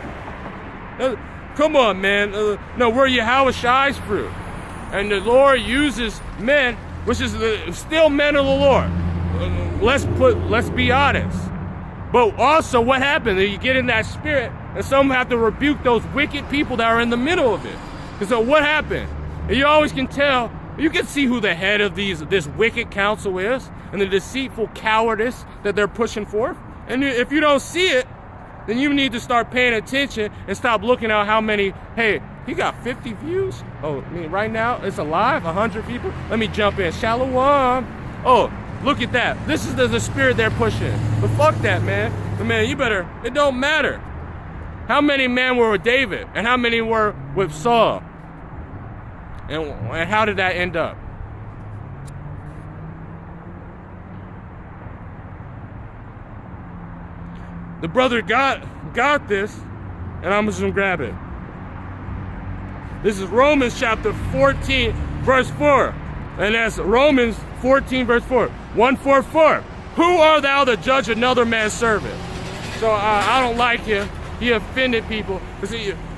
Speaker 1: Come on, man. No, we're Yahushua's fruit. And the Lord uses men, which is still men of the Lord. Let's be honest. But also what happens, you get in that spirit, and some have to rebuke those wicked people that are in the middle of it. And so what happened? And you always can tell, you can see who the head of this wicked council is, and the deceitful cowardice that they're pushing forth. And if you don't see it, then you need to start paying attention and stop looking at how many, hey, He got 50 views. Oh, I mean, right now it's alive, 100 people. Let me jump in. Shalom. Oh, look at that. This is the spirit they're pushing. But fuck that, man. But man, you better, it don't matter. How many men were with David? And how many were with Saul? And how did that end up? The brother got this, and I'm just gonna grab it. This is Romans chapter 14, verse 4. And that's Romans 14, verse 4. 144. Who art thou to judge another man's servant? So I don't like him. He offended people.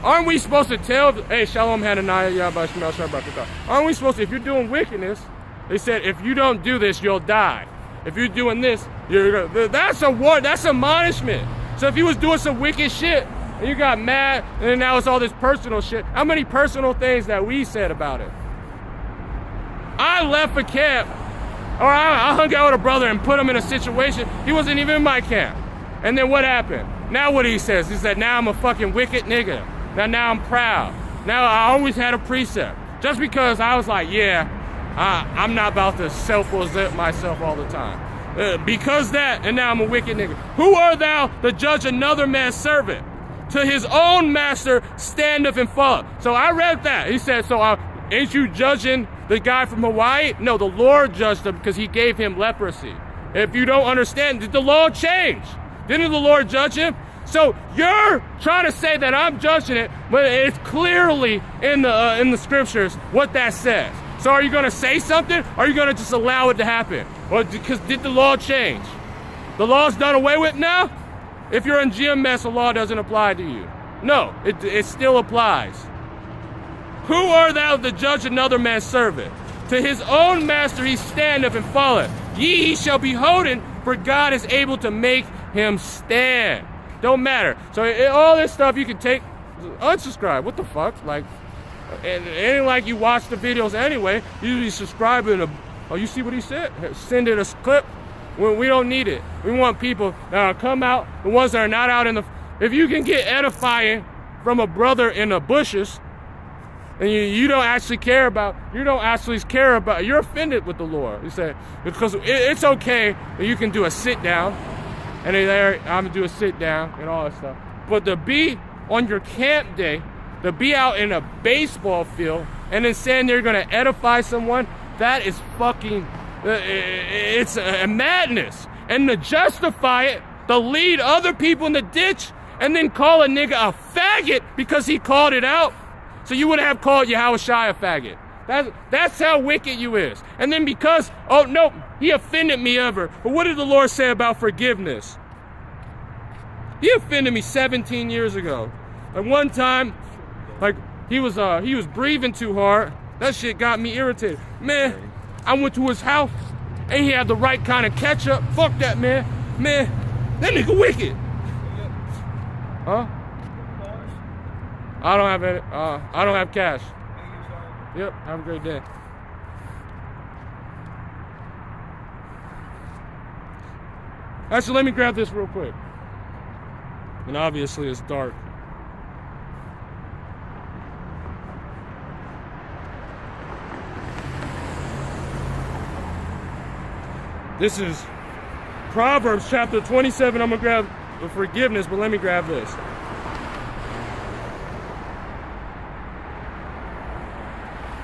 Speaker 1: Aren't we supposed to tell, hey, Shalom Hananiah, Yahweh Shemel Shabrakatah. Aren't we supposed to, if you're doing wickedness, they said, if you don't do this, you'll die. If you're doing this, that's a war, that's admonishment. So if he was doing some wicked shit, and you got mad, and then now it's all this personal shit, how many personal things that we said about it? I left a camp, or I hung out with a brother and put him in a situation, he wasn't even in my camp. And then what happened? Now what he says, he said, now I'm a fucking wicked nigga. Now I'm proud. Now I always had a precept. Just because I was like, yeah, I'm not about to self-present myself all the time. Because that, and now I'm a wicked nigga. Who art thou to judge another man's servant? To his own master standeth and falleth. So I read that. He said, so ain't you judging the guy from Hawaii? No, the Lord judged him because he gave him leprosy. If you don't understand, did the law change? Didn't the Lord judge him? So you're trying to say that I'm judging it, but it's clearly in the scriptures what that says. So are you going to say something, or are you going to just allow it to happen? Or because did the law change? The law's done away with now? If you're in GMS, the law doesn't apply to you. No, it still applies. Who art thou to judge another man's servant? To his own master he standeth and falleth. Ye he shall be holden, for God is able to make him stand. Don't matter. So all this stuff you can take, unsubscribe. What the fuck? Like, and it ain't like you watch the videos anyway. You be subscribing. Oh, you see what he said? Send it a clip. We don't need it. We want people that come out, the ones that are not out in the... If you can get edifying from a brother in the bushes, and you don't actually care about, you're offended with the Lord. You say, because it's okay that you can do a sit down, and there I'm gonna do a sit down and all that stuff. But to be on your camp day, to be out in a baseball field, and then saying they're gonna edify someone, that is fucking, it's a madness. And to justify it, to lead other people in the ditch, and then call a nigga a faggot because he called it out. So you would have called Yahushua a faggot. That's how wicked you is. And then because, oh no, he offended me ever. But what did the Lord say about forgiveness? He offended me 17 years ago. Like one time, like he was breathing too hard. That shit got me irritated. Man, I went to his house and he had the right kind of ketchup. Fuck that, man. Man, that nigga wicked. Huh? I don't have any, I don't have cash. Yep, have a great day. Actually, let me grab this real quick. And obviously it's dark. This is Proverbs chapter 27. I'm gonna grab the forgiveness, but let me grab this.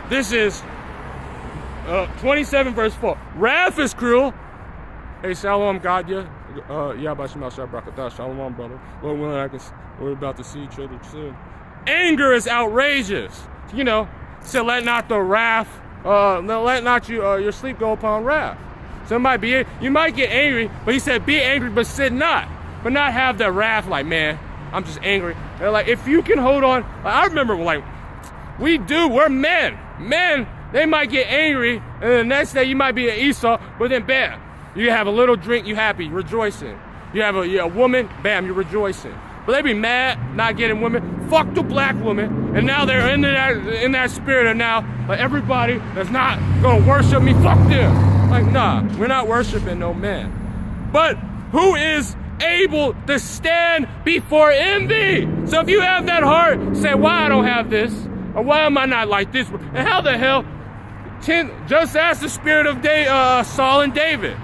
Speaker 1: This is 27 verse 4. Wrath is cruel. Hey, Shalom, God, yeah. Yahweh Shemel Shabrakatah. Shalom, brother. Lord willing, we're about to see each other soon. Anger is outrageous. You know, so let not the wrath, let not your sleep go upon wrath. So you might get angry, but he said, be angry, but sin not. But not have the wrath like, man, I'm just angry. And like, if you can hold on, like, I remember like, we're men. Men, they might get angry, and the next day you might be an Esau, but then bam, you have a little drink, you happy, rejoicing. You have a woman, bam, you're rejoicing. But they be mad, not getting women. Fuck the black woman, and now they're in that spirit of now, like everybody that's not gonna worship me, fuck them. Like, nah, we're not worshiping no man. But who is able to stand before envy? So if you have that heart, say, why I don't have this? Or why am I not like this? And how the hell, just ask the spirit of Saul and David.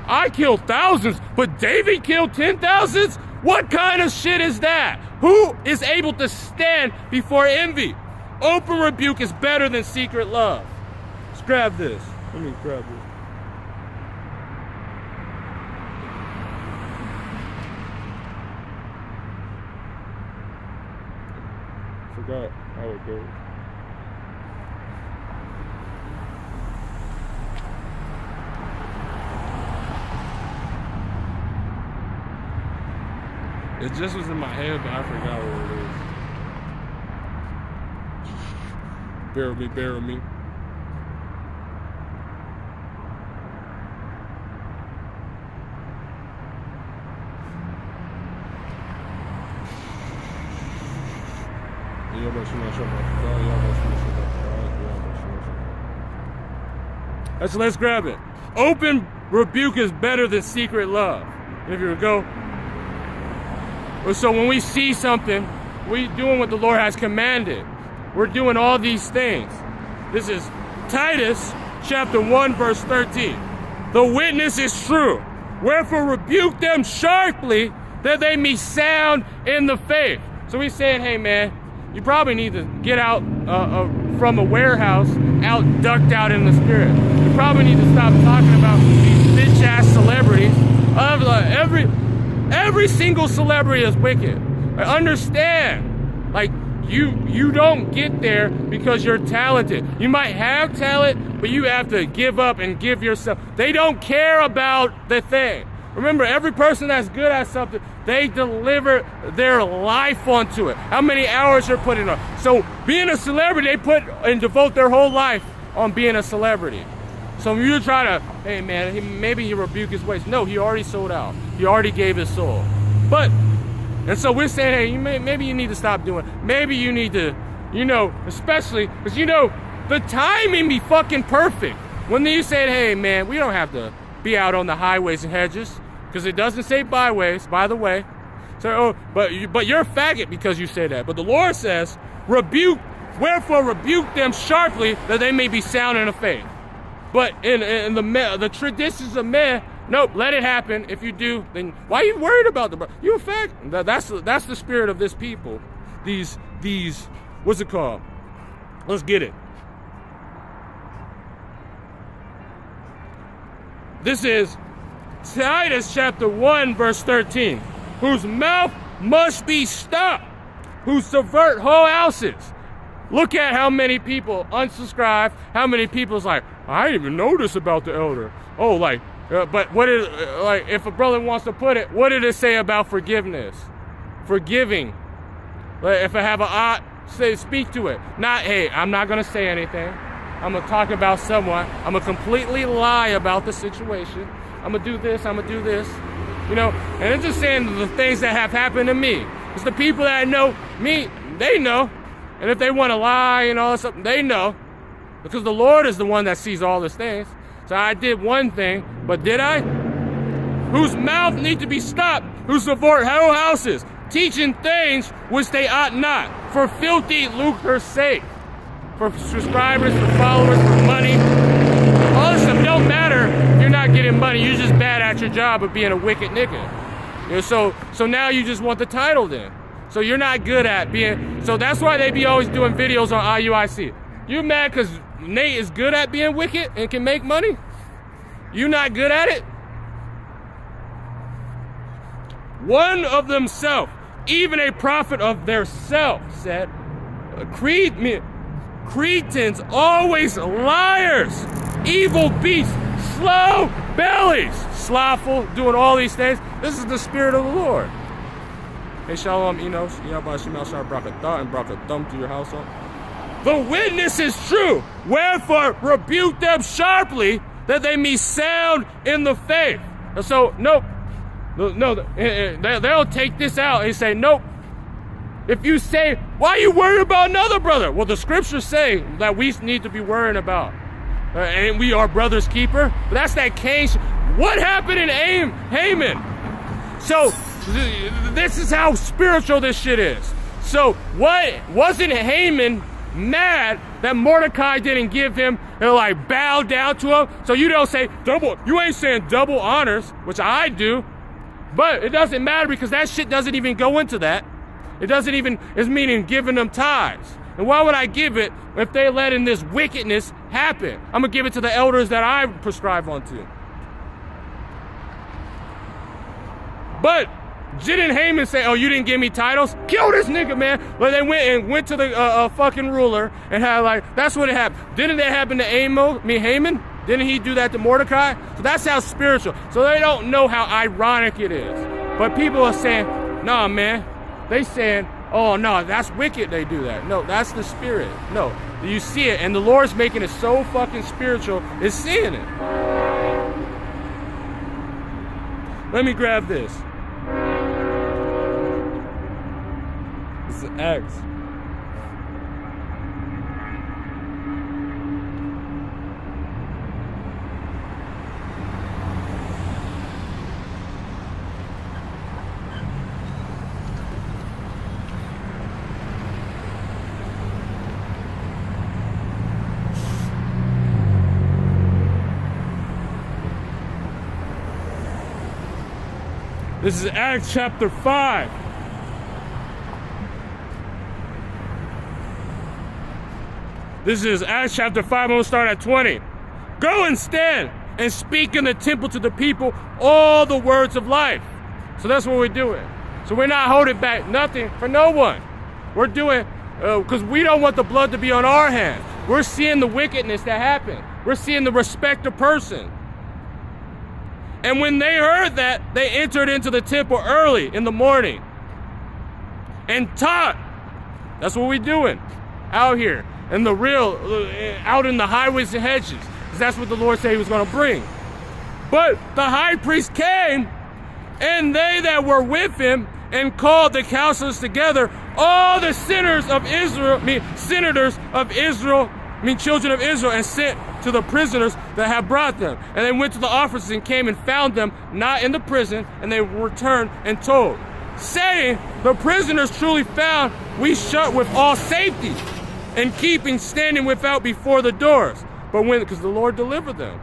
Speaker 1: I killed thousands, but David killed 10,000s? What kind of shit is that? Who is able to stand before envy? Open rebuke is better than secret love. Let's grab this. Let me grab this. Forgot how it goes. It just was in my head, but I forgot what it is. Bear with me, bear with me. Let's grab it. Open rebuke is better than secret love. And if you would go. So when we see something, we're doing what the Lord has commanded. We're doing all these things. This is Titus chapter 1 verse 13. The witness is true. Wherefore rebuke them sharply that they may sound in the faith. So he's saying, hey man, you probably need to get out from a warehouse, ducked out in the spirit. You probably need to stop talking about these bitch ass celebrities. Every single celebrity is wicked. Understand, like you don't get there because you're talented. You might have talent, but you have to give up and give yourself. They don't care about the thing. Remember, every person that's good at something, they deliver their life onto it. How many hours you're putting on. So being a celebrity, they put and devote their whole life on being a celebrity. So if you try to, hey man, maybe he rebuke his ways. No, he already sold out. He already gave his soul. And so we're saying, hey, maybe you need to stop doing it. Maybe you need to, especially, because the timing be fucking perfect. When you say, hey man, we don't have to be out on the highways and hedges, because it doesn't say byways, by the way. So, but you're a faggot because you say that. But the Lord says, wherefore rebuke them sharply that they may be sound in the faith. But in the traditions of men, nope, let it happen. If you do, then why are you worried about the? You a faggot. That's the spirit of this people. These what's it called? Let's get it. This is Titus chapter 1 verse 13. Whose mouth must be stopped, who subvert whole houses. Look at how many people unsubscribe. How many people's like, I didn't even know this about the elder. Oh, but what is if a brother wants to put it, what did it say about forgiveness? Forgiving. If I have speak to it. Not, hey, I'm not gonna say anything. I'm gonna talk about someone. I'm gonna completely lie about the situation. I'm gonna do this. I'm gonna do this. And it's just saying the things that have happened to me. It's the people that know me. They know. And if they want to lie and all this stuff, they know. Because the Lord is the one that sees all these things. So I did one thing, but did I? Whose mouth need to be stopped, who support whole houses, teaching things which they ought not, for filthy lucre's sake, for subscribers, for followers, for money. All this stuff don't matter if you're not getting money. You're just bad at your job of being a wicked nigga. So now you just want the title then. So you're not good at being, so that's why they be always doing videos on IUIC. You mad because Nate is good at being wicked and can make money? You not good at it? One of themselves, even a prophet of their self, said, Cretans, always liars, evil beasts, slow bellies, slothful, doing all these things. This is the spirit of the Lord. Hey, Shalom, Enos, Yabba Shemal Shar Brakatha, and Brakathum to your household. The witness is true, wherefore rebuke them sharply, that they may sound in the faith. And so, nope. No, they'll take this out and say, nope. If you say, why are you worried about another brother? Well, the scriptures say that we need to be worrying about. And we are brother's keeper. But that's that Cain. What happened in Haman? So, this is how spiritual this shit is. So, what wasn't Haman mad that Mordecai didn't give him, like, bow down to him. So you don't say double, you ain't saying double honors, which I do. But it doesn't matter because that shit doesn't even go into that. It doesn't even, it's meaning giving them tithes. And why would I give it if they letting this wickedness happen? I'm gonna give it to the elders that I prescribe unto. But didn't Haman say, oh, you didn't give me titles? Kill this nigga, man. But they went to the fucking ruler and had, like, that's what it happened. Didn't that happen to Haman? Didn't he do that to Mordecai? So that's how spiritual. So they don't know how ironic it is. But people are saying, nah, man. They saying, oh, no, that's wicked they do that. No, that's the spirit. No, you see it. And the Lord's making it so fucking spiritual, is seeing it. Let me grab this. This is Acts. This is Acts chapter 5. This is Acts chapter 5. I'm going to start at 20. Go instead and speak in the temple to the people all the words of life. So that's what we're doing. So we're not holding back nothing for no one. We're doing, because we don't want the blood to be on our hands. We're seeing the wickedness that happened. We're seeing the respect of person. And when they heard that, they entered into the temple early in the morning and taught. That's what we're doing out here in the real, out in the highways and hedges, because that's what the Lord said he was going to bring. But the high priest came, and they that were with him, and called the counselors together, all the senators of Israel, children of Israel, and sent to the prisoners that had brought them. And they went to the officers and came and found them not in the prison, and they returned and told, saying, the prisoners truly found we shut with all safety, and keeping standing without before the doors. But when, because the Lord delivered them.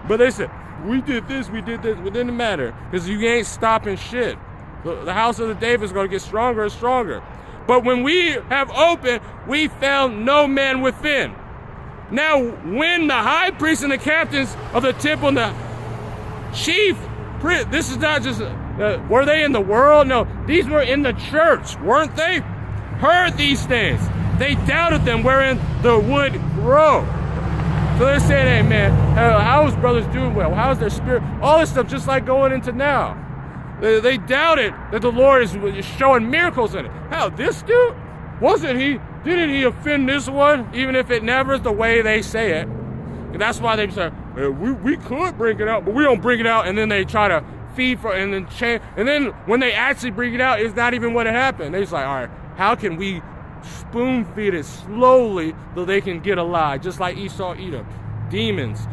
Speaker 1: But they said, we did this, it didn't matter, because you ain't stopping shit. The house of the David is going to get stronger and stronger. But when we have opened, we found no man within. Now, when the high priest and the captains of the temple and the chief priest, this is not just, were they in the world? No, these were in the church, weren't they? Heard these things. They doubted them wherein the wood grow. So they're saying, hey man, how is brothers doing well? How is their spirit? All this stuff just like going into now. They doubted that the Lord is showing miracles in it. How, this dude? Didn't he offend this one? Even if it never is the way they say it. And that's why they say, we could bring it out, but we don't bring it out. And then they try to feed for, and then change. And then when they actually bring it out, it's not even what happened. They're just like, all right, how can we spoon feed it slowly so they can get a lie? Just like Esau, Edom, demons.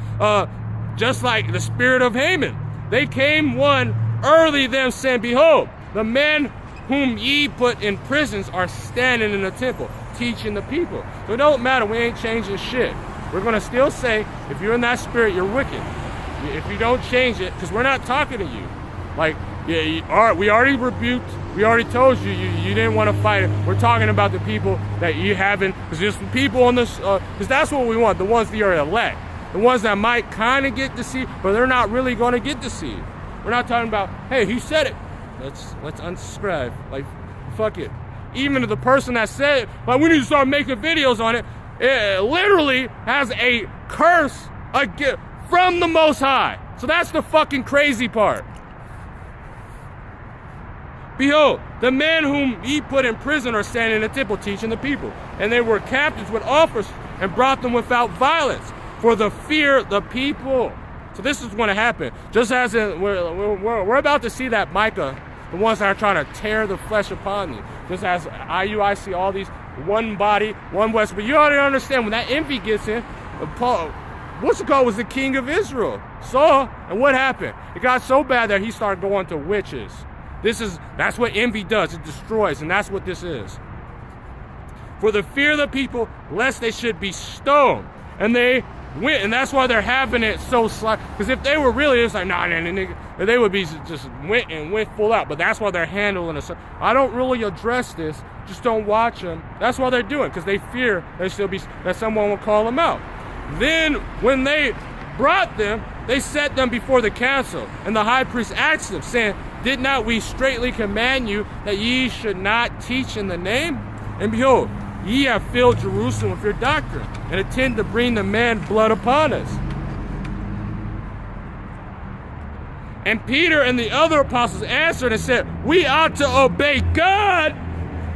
Speaker 1: Just like the spirit of Haman. They came one early them, saying, behold, the men whom ye put in prisons are standing in the temple, teaching the people. So it don't matter, we ain't changing shit. We're going to still say, if you're in that spirit, you're wicked. If you don't change it, because we're not talking to you. Like, yeah, we already rebuked, we already told you, you didn't want to fight it. We're talking about the people that you haven't, because there's people on this, because that's what we want, the ones that are elect. The ones that might kind of get deceived, but they're not really going to get deceived. We're not talking about, hey, he said it. Let's unsubscribe. Like, fuck it. Even the person that said it, like, we need to start making videos on it, it literally has a curse from the Most High. So that's the fucking crazy part. Behold, the men whom ye put in prison are standing in the temple teaching the people. And they were captives with offers and brought them without violence for the fear of the people. So this is going to happen. Just as we're about to see that Micah, the ones that are trying to tear the flesh upon you. Just as IUIC, all these one body, one West. But you already understand when that envy gets in, Paul, what's it called, was the king of Israel, Saul. And what happened? It got so bad that he started going to witches. That's what envy does. It destroys, and that's what this is. for the fear of the people, lest they should be stoned. And they went, and that's why they're having it so slight. Because if they were really, it's like, nah, nigga, they would be just went full out. But that's why they're handling it. So I don't really address this. Just don't watch them. That's why they're doing, because they fear that someone will call them out. Then when they brought them, they set them before the council, and the high priest asked them, saying, did not we straitly command you that ye should not teach in the name? And behold, ye have filled Jerusalem with your doctrine, and intend to bring the man blood upon us. And Peter and the other apostles answered and said, we ought to obey God.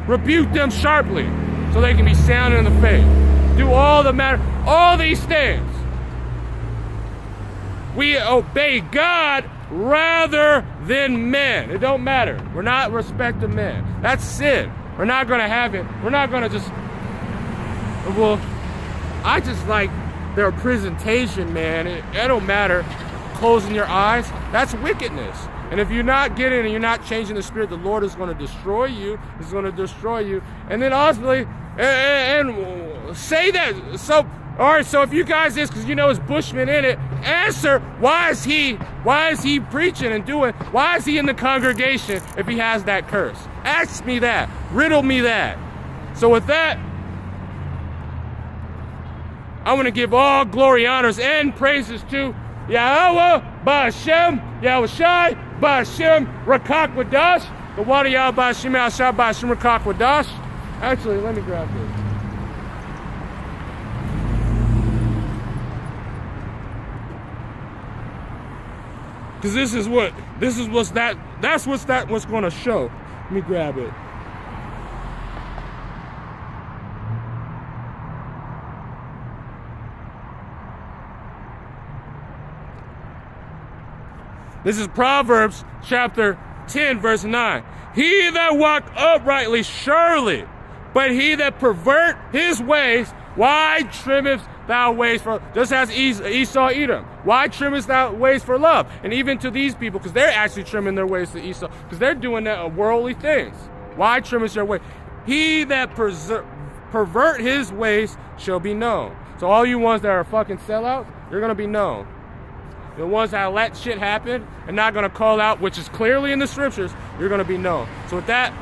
Speaker 1: Rebuke them sharply, so they can be sound in the faith. Do all these things. We obey God rather than men. It don't matter. We're not respecting men. That's sin. We're not going to have it. We're not going to just, well, I just like their presentation, man. It don't matter. Closing your eyes, that's wickedness. And if you're not getting and you're not changing the spirit, the Lord is going to destroy you. He's going to destroy you. And then ultimately, and say that. So, all right, so if you guys is, because you know it's Bushman in it, answer, why is he preaching and doing, why is he in the congregation if he has that curse? Ask me that. Riddle me that. So with that, I want to give all glory, honors, and praises to Yahweh, Ba'ashem, Yahushai, Ba'ashem, Rakak Wadash, the Wadi Yah Ba'ashem, Yahushai, Ba'ashem, Rakak Wadash. Actually, let me grab this. Because that's what's going to show. Let me grab it. This is Proverbs chapter 10, verse 9. He that walk uprightly surely, but he that pervert his ways, why trimmest thou ways for, just as Esau Edom, why trimmest thou ways for love? And even to these people, because they're actually trimming their ways to Esau, because they're doing that worldly things. Why trimmest your way? He that pervert his ways shall be known. So all you ones that are fucking sellouts, you're going to be known. The ones that let shit happen and not going to call out, which is clearly in the scriptures, you're going to be known. So with that,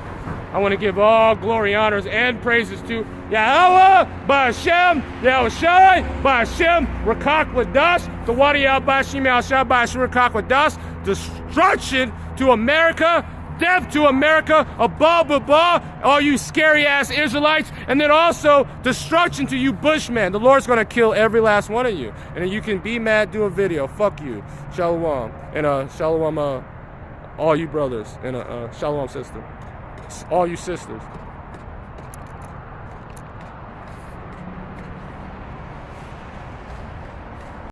Speaker 1: I want to give all glory, honors, and praises to Yahweh, Ba'ashem, Yahushai, Ba'ashem, Rakak Wadash, the Wadi Yah Ba'ashem, Yahushai, Ba'ashem, Rakak Wadash, destruction to America, death to America, all you scary ass Israelites, and then also destruction to you Bushmen. The Lord's gonna kill every last one of you. And then you can be mad, do a video. Fuck you. Shalom. And shalom all you brothers, and shalom sister. All you sisters.